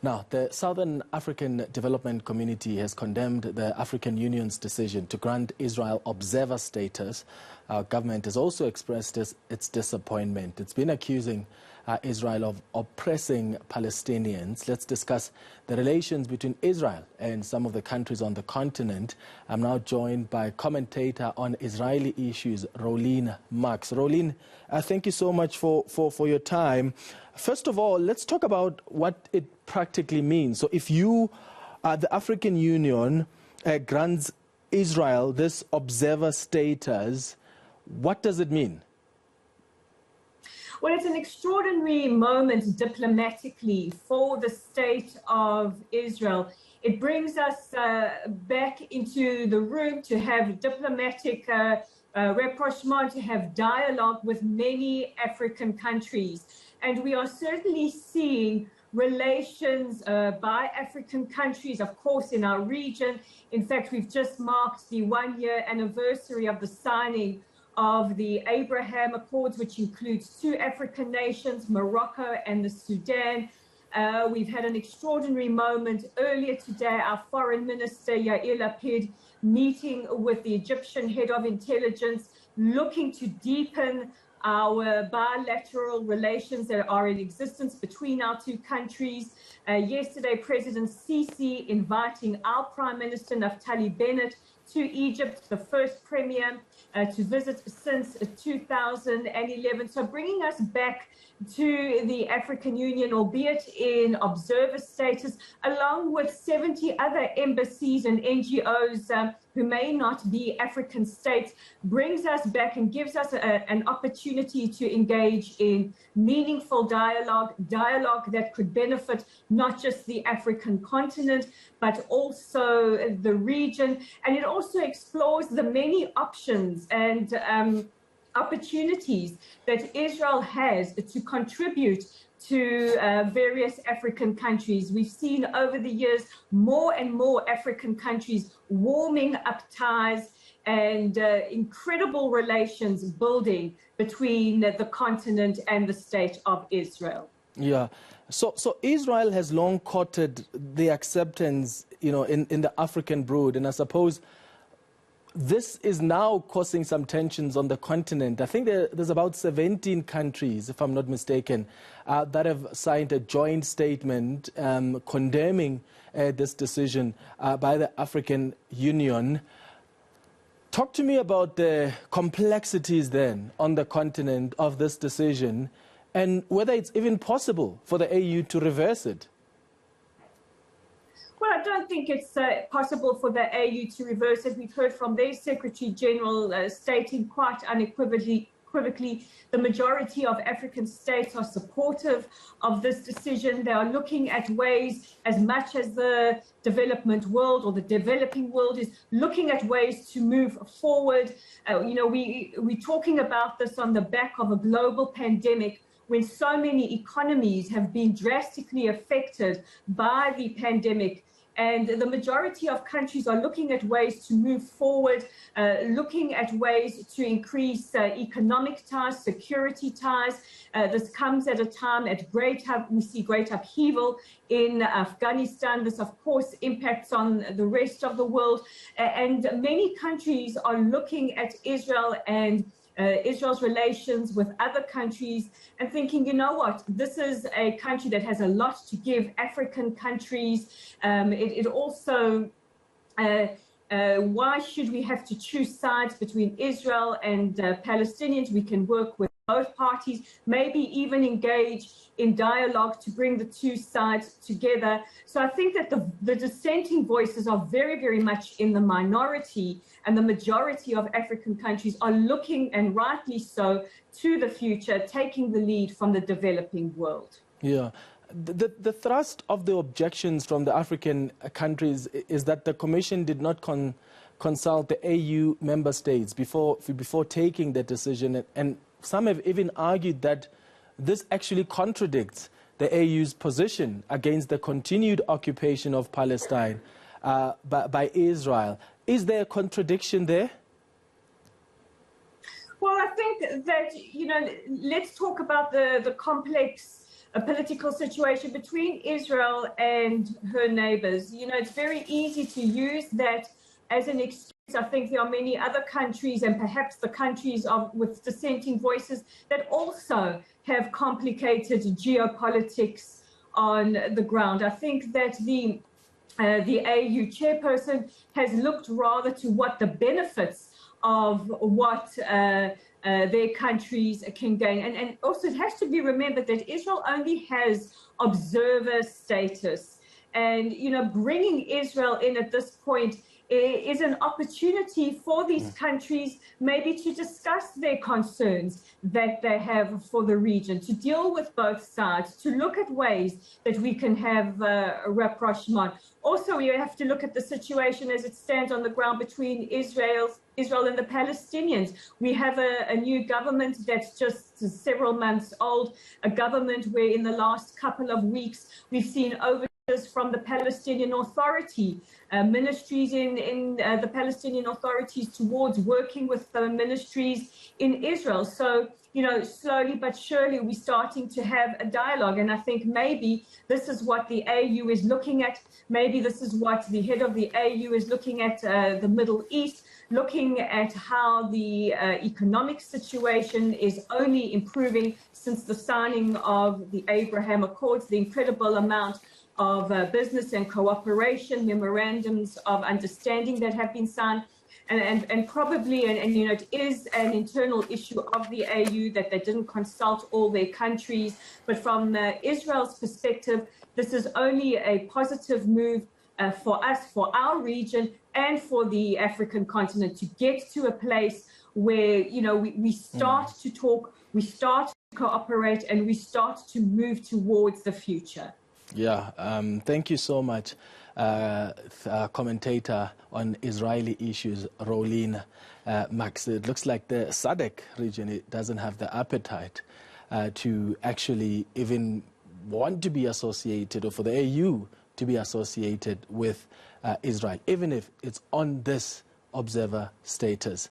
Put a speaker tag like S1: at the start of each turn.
S1: Now, the Southern African Development Community has condemned the African Union's decision to grant Israel observer status. Our government has also expressed its disappointment. It's been accusing Israel of oppressing Palestinians. Let's discuss the relations between Israel and some of the countries on the continent. I'm now joined by commentator on Israeli issues, Rolene Marks. Rolene, thank you so much for your time. First of all, let's talk about what it practically means. So if the African Union grants Israel this observer status, what does it mean?
S2: Well, it's an extraordinary moment diplomatically for the state of Israel. It brings us back into the room to have diplomatic rapprochement, to have dialogue with many African countries. And we are certainly seeing relations by African countries, of course, in our region. In fact, we've just marked the one-year anniversary of the signing of the Abraham Accords, which includes 2 African nations, Morocco and the Sudan. We've had an extraordinary moment earlier today, our Foreign Minister Yair Lapid meeting with the Egyptian head of intelligence, looking to deepen our bilateral relations that are in existence between our 2 countries. Yesterday, President Sisi inviting our Prime Minister Naftali Bennett to Egypt, the first premier to visit since 2011. So bringing us back to the African Union, albeit in observer status, along with 70 other embassies and NGOs who may not be African states, brings us back and gives us an opportunity to engage in meaningful dialogue that could benefit not just the African continent, but also the region. And it also explores the many options and opportunities that Israel has to contribute to various African countries. We've seen over the years more and more African countries warming up ties and incredible relations building between the continent and the state of Israel.
S1: Yeah. So Israel has long courted the acceptance, in the African brood, and I suppose this is now causing some tensions on the continent. I think there's about 17 countries, if I'm not mistaken, that have signed a joint statement condemning this decision by the African Union. Talk to me about the complexities then on the continent of this decision and whether it's even possible for the AU to reverse it.
S2: Well, I don't think it's possible for the AU to reverse it. We've heard from their Secretary General stating quite unequivocally the majority of African states are supportive of this decision. They are looking at ways, as much as the development world or the developing world is looking at ways to move forward. We're talking about this on the back of a global pandemic, when so many economies have been drastically affected by the pandemic. And the majority of countries are looking at ways to move forward, looking at ways to increase economic ties, security ties. This comes at a time we see great upheaval in Afghanistan. This, of course, impacts on the rest of the world. And many countries are looking at Israel and Israel's relations with other countries and thinking, you know what, this is a country that has a lot to give African countries. It also, why should we have to choose sides between Israel and Palestinians? We can work with both parties, maybe even engage in dialogue to bring the 2 sides together. So I think that the dissenting voices are very, very much in the minority, and the majority of African countries are looking, and rightly so, to the future, taking the lead from the developing world. Yeah.
S1: The thrust of the objections from the African countries is that the Commission did not consult the AU member states before taking the decision, and some have even argued that this actually contradicts the AU's position against the continued occupation of Palestine by Israel. Is there a contradiction there?
S2: Well, I think that, let's talk about the complex a political situation between Israel and her neighbors. You know, it's very easy to use that as an excuse. I think there are many other countries, and perhaps the countries with dissenting voices, that also have complicated geopolitics on the ground. I think that the AU chairperson has looked rather to what the benefits of what their countries can gain. And also it has to be remembered that Israel only has observer status. And, you know, bringing Israel in at this point is an opportunity for these countries maybe to discuss their concerns that they have for the region, to deal with both sides, to look at ways that we can have rapprochement. Also, we have to look at the situation as it stands on the ground between Israel and the Palestinians. We have a new government that's just several months old, a government where in the last couple of weeks we've seen overtures from the Palestinian Authority, ministries in the Palestinian authorities towards working with the ministries in Israel. So, you know, slowly but surely we're starting to have a dialogue. And I think maybe this is what the AU is looking at. Maybe this is what the head of the AU is looking at, the Middle East, looking at how the economic situation is only improving since the signing of the Abraham Accords, the incredible amount of business and cooperation, memorandums of understanding that have been signed. And probably, and you know, it is an internal issue of the AU that they didn't consult all their countries. But from Israel's perspective, this is only a positive move for us, for our region, and for the African continent to get to a place where, you know, we start to talk, we start to cooperate, and we start to move towards the future.
S1: Yeah, thank you so much, commentator on Israeli issues, Rolene Marks. It looks like the SADC region doesn't have the appetite to actually even want to be associated, or for the AU to be associated with Israel, even if it's on this observer status.